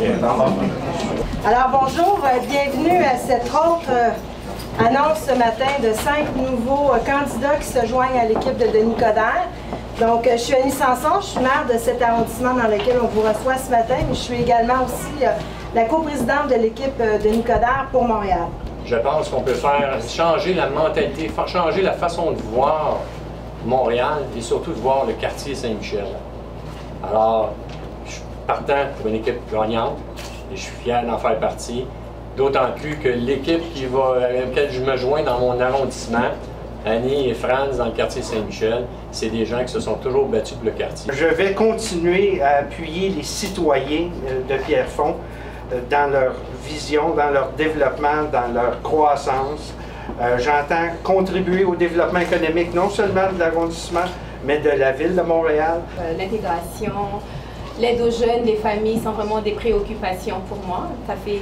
Alors bonjour, bienvenue à cette autre annonce ce matin de 5 nouveaux candidats qui se joignent à l'équipe de Denis Coderre. Donc je suis Annie Sanson, je suis maire de cet arrondissement dans lequel on vous reçoit ce matin, mais je suis également aussi la coprésidente de l'équipe Denis Coderre pour Montréal. Je pense qu'on peut faire changer la mentalité, changer la façon de voir Montréal et surtout de voir le quartier Saint-Michel. Alors, je suis partant pour une équipe gagnante et je suis fier d'en faire partie. D'autant plus que l'équipe à laquelle je me joins dans mon arrondissement, Annie et Franz dans le quartier Saint-Michel, c'est des gens qui se sont toujours battus pour le quartier. Je vais continuer à appuyer les citoyens de Pierrefonds dans leur vision, dans leur développement, dans leur croissance. J'entends contribuer au développement économique, non seulement de l'arrondissement, mais de la ville de Montréal. L'intégration, l'aide aux jeunes, les familles sont vraiment des préoccupations pour moi. Ça fait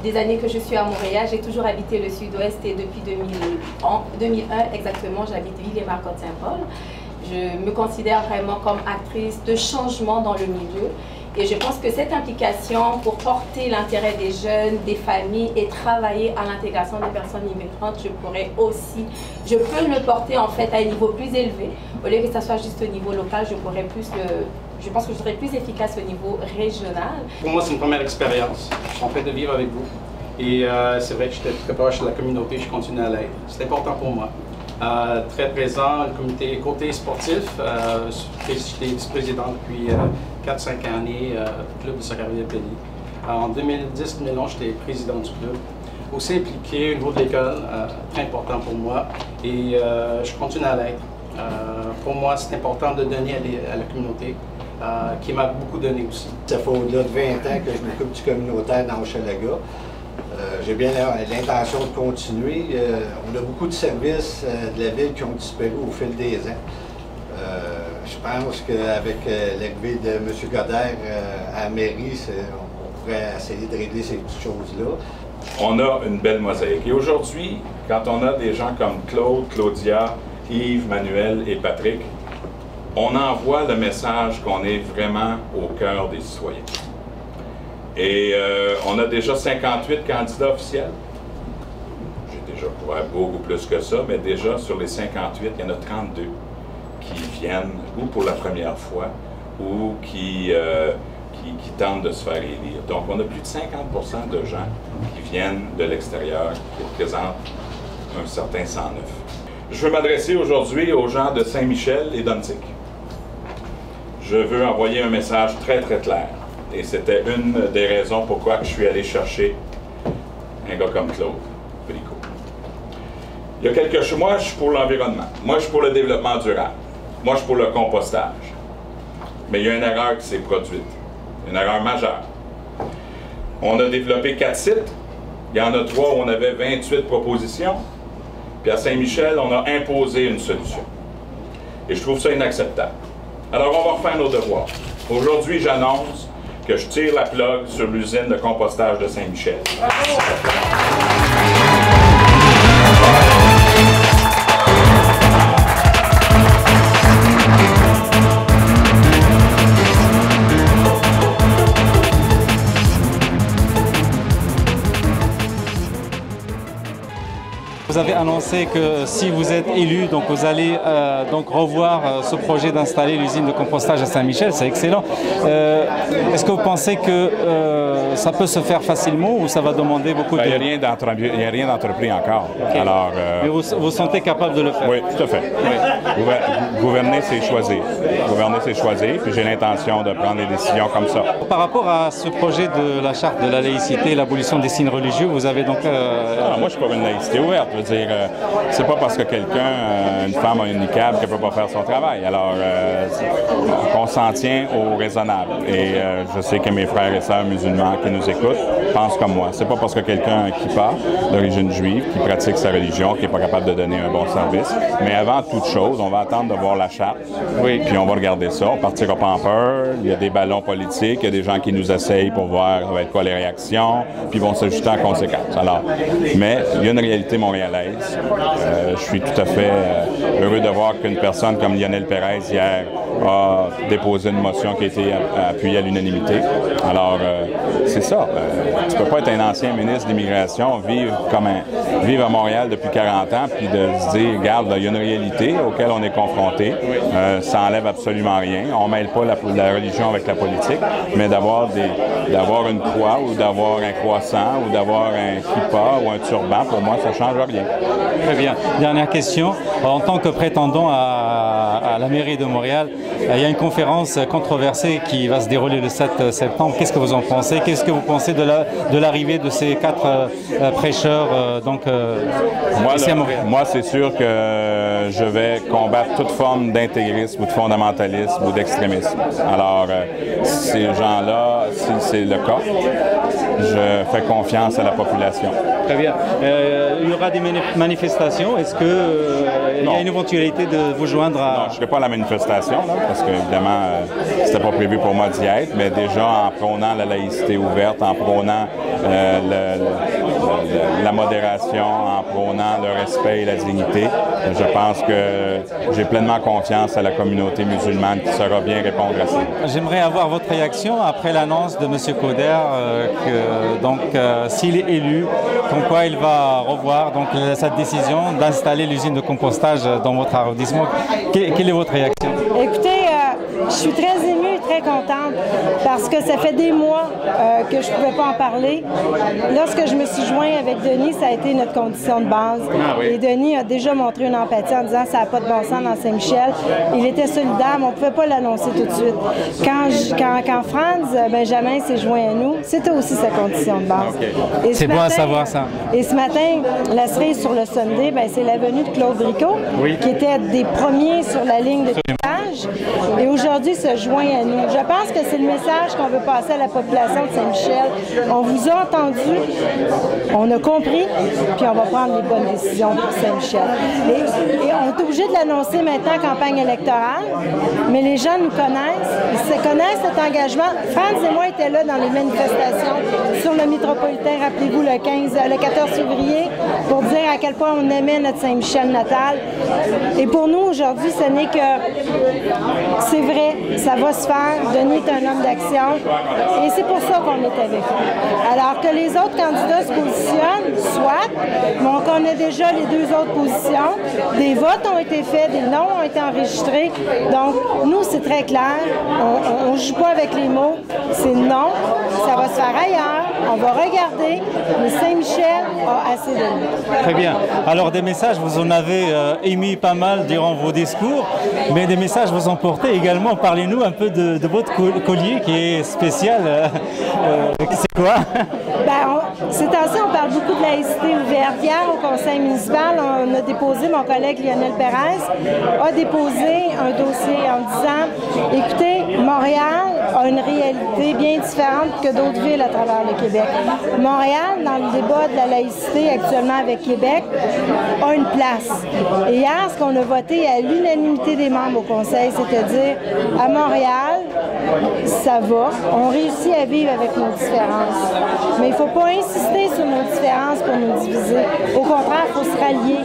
des années que je suis à Montréal. J'ai toujours habité le sud-ouest et depuis 2001 exactement, j'habite Ville-et-Marcotte-Saint-Paul. Je me considère vraiment comme actrice de changement dans le milieu. Et je pense que cette implication pour porter l'intérêt des jeunes, des familles et travailler à l'intégration des personnes immigrantes, je peux le porter en fait à un niveau plus élevé. Au lieu que ça soit juste au niveau local, je pense que je serais plus efficace au niveau régional. Pour moi, c'est une première expérience. Je suis en train de vivre avec vous. Et c'est vrai que j'étais très proche de la communauté, je continue à l'être. C'est important pour moi. Très présent, le côté sportif. J'étais vice-président depuis 4-5 années du club de soccer Ville-Pelly. En 2010-2011, j'étais président du club. Aussi impliqué au niveau de l'école, très important pour moi. Et je continue à l'être. Pour moi, c'est important de donner à la communauté, qui m'a beaucoup donné aussi. Ça fait au-delà de 20 ans que je m'occupe du communautaire dans Hochelaga. J'ai bien l'intention de continuer. On a beaucoup de services de la ville qui ont disparu au fil des ans. Je pense qu'avec l'arrivée de M. Coderre à la mairie, on pourrait essayer de régler ces petites choses-là. On a une belle mosaïque. Et aujourd'hui, quand on a des gens comme Claude, Claudia, Yves, Manuel et Patrick, on envoie le message qu'on est vraiment au cœur des citoyens. Et on a déjà 58 candidats officiels. J'ai déjà couvert beaucoup plus que ça, mais déjà sur les 58, il y en a 32 qui viennent ou pour la première fois ou qui tentent de se faire élire. Donc on a plus de 50% de gens qui viennent de l'extérieur, qui représentent un certain 109. Je veux m'adresser aujourd'hui aux gens de Saint-Michel et d'Ontic. Je veux envoyer un message très très clair. Et c'était une des raisons pourquoi je suis allé chercher un gars comme Claude Bricaud. Il y a quelque chose, moi je suis pour l'environnement, moi je suis pour le développement durable, moi je suis pour le compostage. Mais il y a une erreur qui s'est produite, une erreur majeure. On a développé 4 sites, il y en a 3 où on avait 28 propositions, puis à Saint-Michel on a imposé une solution. Et je trouve ça inacceptable. Alors on va refaire nos devoirs. Aujourd'hui j'annonce que je tire la plug sur l'usine de compostage de Saint-Michel. Vous avez annoncé que si vous êtes élu, donc vous allez donc revoir ce projet d'installer l'usine de compostage à Saint-Michel, c'est excellent. Est-ce que vous pensez que ça peut se faire facilement ou ça va demander beaucoup de... Il n'y a rien d'entrepris encore. Okay. Alors, mais vous vous sentez capable de le faire? Oui, tout à fait. Oui. Gouverner, c'est choisir. Gouverner, c'est choisir, puis j'ai l'intention de prendre des décisions comme ça. Par rapport à ce projet de la charte de la laïcité et l'abolition des signes religieux, vous avez donc... moi, je suis pour une laïcité ouverte. Je veux dire, c'est pas parce que quelqu'un, une femme a un niqab qu'elle ne peut pas faire son travail. Alors, on s'en tient au raisonnable. Et je sais que mes frères et sœurs musulmans qui nous écoutent pensent comme moi. C'est pas parce que quelqu'un qui part d'origine juive, qui pratique sa religion, qui n'est pas capable de donner un bon service. Mais avant toute chose, on va attendre de voir la charte. Oui. Puis on va regarder ça. On partira pas en peur. Il y a des ballons politiques. Il y a des gens qui nous essayent pour voir ça va être quoi les réactions. Puis ils vont s'ajuster en conséquence. Alors, mais il y a une réalité montréalaise. Je suis tout à fait heureux de voir qu'une personne comme Lionel Pérez hier a déposé une motion qui a été appuyée à l'unanimité. Alors, c'est ça. Tu ne peux pas être un ancien ministre de l'Immigration, vivre à Montréal depuis 40 ans, puis de se dire, regarde, il y a une réalité auquel on est confronté. Ça n'enlève absolument rien. On ne mêle pas la religion avec la politique, mais d'avoir une croix ou d'avoir un croissant ou d'avoir un kippa ou un turban, pour moi, ça ne change rien. Très bien. Dernière question. En tant que prétendant à la mairie de Montréal, il y a une conférence controversée qui va se dérouler le 7 septembre. Qu'est-ce que vous en pensez? Qu'est-ce que vous pensez de l'arrivée de ces 4 prêcheurs ici à Montréal? Moi, c'est sûr que je vais combattre toute forme d'intégrisme ou de fondamentalisme ou d'extrémisme. Alors, ces gens-là, si c'est le cas, je fais confiance à la population. Très bien. Il y aura des manifestations. Est-ce qu'il y a une éventualité de vous joindre à... Non, je ne serai pas à la manifestation, là, parce qu'évidemment, c'était pas prévu pour moi d'y être, mais déjà en prônant la laïcité ouverte, en prônant la modération, en prônant le respect et la dignité, je pense que j'ai pleinement confiance à la communauté musulmane qui saura bien répondre à ça. J'aimerais avoir votre réaction après l'annonce de M. Coder, s'il est élu, comme quoi il va revoir sa décision d'installer l'usine de compostage dans votre arrondissement. Quelle est votre réaction? Écoutez, je suis très émue et très contente parce que ça fait des mois que je ne pouvais pas en parler. Lorsque je me suis joint avec Denis, ça a été notre condition de base. Et Denis a déjà montré une empathie en disant que ça n'a pas de bon sens dans Saint-Michel. Il était solidaire, mais on ne pouvait pas l'annoncer tout de suite. Quand Franz Benjamin s'est joint à nous, c'était aussi sa condition de base. C'est bon à savoir ça. Et ce matin, la cerise sur le Sunday, c'est la venue de Claude Bricot, qui était des premiers sur la ligne de piquage. Et aujourd'hui, se joint à nous. Je pense que c'est le message qu'on veut passer à la population de Saint-Michel. On vous a entendu, on a compris, puis on va prendre les bonnes décisions pour Saint-Michel. Et on est obligé de l'annoncer maintenant en campagne électorale, mais les gens nous connaissent, ils connaissent cet engagement. Franz et moi étaient là dans les manifestations sur le métropolitain, rappelez-vous, le 14 février, pour dire à quel point on aimait notre Saint-Michel natal. Et pour nous, aujourd'hui, ce n'est que... C'est vrai, ça va se faire. Denis est un homme d'action et c'est pour ça qu'on est avec lui. Alors que les autres candidats se positionnent, soit, mais on connaît déjà les 2 autres positions. Des votes ont été faits, des noms ont été enregistrés. Donc, nous, c'est très clair. On ne joue pas avec les mots. C'est non, ça va se faire ailleurs. On va regarder, mais Saint-Michel a assez de nous. Très bien. Alors, des messages, vous en avez émis pas mal durant vos discours, mais des messages vous en portez également. Parlez-nous un peu de votre collier qui est spécial. C'est quoi? Ces temps-ci, on parle beaucoup de laïcité ouverte. Hier, au conseil municipal, on a déposé, mon collègue Lionel Pérez a déposé un dossier en disant, écoutez, Montréal a une réalité bien différente que d'autres villes à travers le Québec. Montréal, dans le débat de la laïcité actuellement avec Québec, a une place. Et hier, ce qu'on a voté à l'unanimité des membres au conseil, c'est-à-dire à Montréal, ça va. On réussit à vivre avec nos différences. Mais il ne faut pas insister sur nos différences pour nous diviser. Au contraire, il faut se rallier.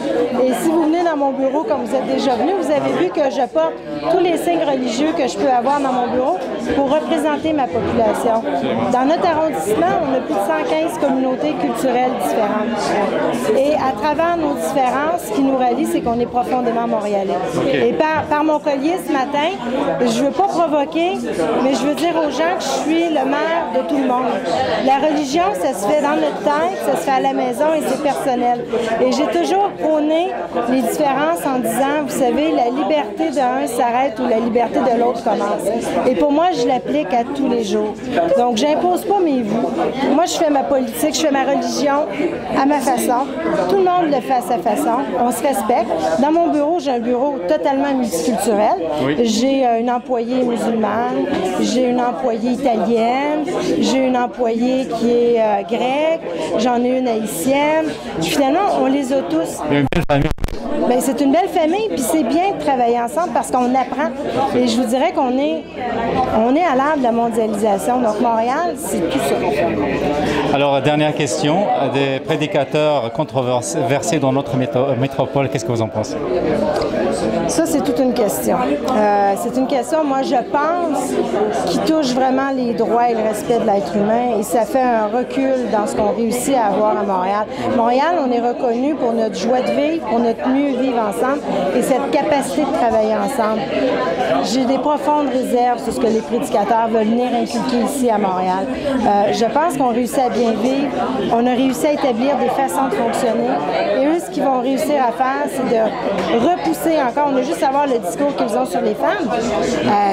Et si vous venez dans mon bureau, comme vous êtes déjà venu, vous avez vu que je porte tous les signes religieux que je peux avoir dans mon bureau pour représenter ma population. Dans notre arrondissement, on a plus de 115 communautés culturelles différentes. Et à travers nos différences, ce qui nous relie, c'est qu'on est profondément montréalais. Et par mon collier ce matin, je ne veux pas provoquer, mais je veux dire aux gens que je suis le maire de tout le monde. La religion, ça se fait dans notre tête, ça se fait à la maison et c'est personnel. Et j'ai toujours prôné les différences en disant, vous savez, la liberté d'un s'arrête où la liberté de l'autre commence. Et pour moi, je l'applique à tous les jours. Donc, j'impose pas mes vues. Moi, je fais ma politique, je fais ma religion à ma façon. Tout le monde le fait à sa façon. On se respecte. Dans mon bureau, j'ai un bureau totalement multiculturel. J'ai une employée musulmane, j'ai une employée italienne, j'ai une employée qui est grecque, j'en ai une haïtienne. Finalement, on les a tous. Une belle famille. Bien, c'est une belle famille, puis c'est bien de travailler ensemble parce qu'on apprend. Et je vous dirais qu'on est à l'ère de la mondialisation. Donc, Montréal, c'est tout ça. Alors, dernière question. Des prédicateurs controversés dans notre métropole, qu'est-ce que vous en pensez? Ça, c'est toute une question. C'est une question, moi, je pense, qui touche vraiment les droits et le respect de l'être humain. Et ça fait un recul dans ce qu'on réussit à avoir à Montréal. Montréal, on est reconnu pour notre joie de vivre, pour notre mieux vivre ensemble et cette capacité de travailler ensemble. J'ai des profondes réserves sur ce que les prédicateurs veulent venir inculquer ici à Montréal. Je pense qu'on réussit à bien vivre. On a réussi à établir des façons de fonctionner. Et eux, ce qu'ils vont réussir à faire, c'est de repousser encore. On a juste à voir le discours qu'ils ont sur les femmes.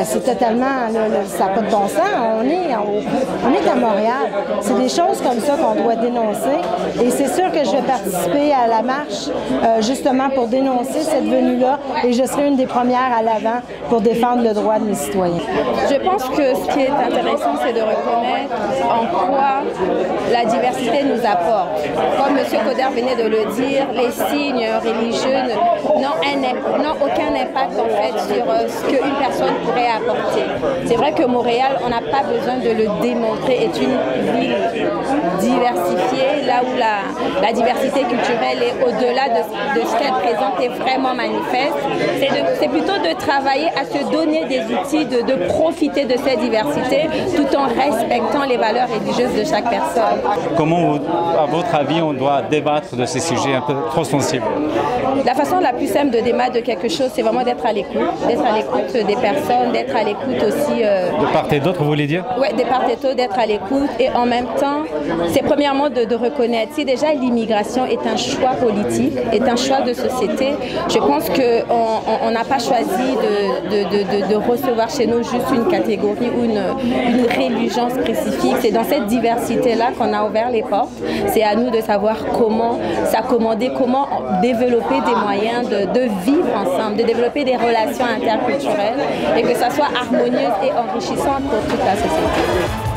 C'est totalement, ça n'a pas de bon sens. On est à Montréal. C'est des choses comme ça qu'on doit dénoncer. Et c'est sûr que je vais participer à la marche justement pour dénoncer cette venue-là. Et je serai une des premières à l'avant pour défendre le droit de mes citoyens. Je pense que ce qui est intéressant, c'est de reconnaître en quoi la diversité nous apporte. Comme M. Coderre venait de le dire, les signes religieux n'ont aucun impact en fait sur ce qu'une personne pourrait apporter. C'est vrai que Montréal, on n'a pas besoin de le démontrer, est une ville diversifiée, là où la diversité culturelle est au-delà de ce qu'elle présente est vraiment manifeste. C'est plutôt de travailler à se donner des outils, de profiter de cette diversité tout en respectant les valeurs religieuses de chaque personne. Comment, à votre avis, on doit débattre de ces sujets un peu trop sensibles? La façon la plus simple de débattre de quelque chose, c'est vraiment d'être à l'écoute des personnes, d'être à l'écoute aussi... De part et d'autre, vous voulez dire? Oui, de part et d'autre, d'être à l'écoute et en même temps, c'est premièrement de reconnaître. Si déjà l'immigration est un choix politique, est un choix de société, je pense qu'on n'a pas choisi de recevoir chez nous juste une catégorie ou une religion spécifique. C'est dans cette diversité-là qu'on a ouvert les portes. C'est à nous de savoir comment s'accommoder, comment développer des moyens de vivre ensemble, de développer des relations interculturelles et que ça soit harmonieuse et enrichissante pour toute la société.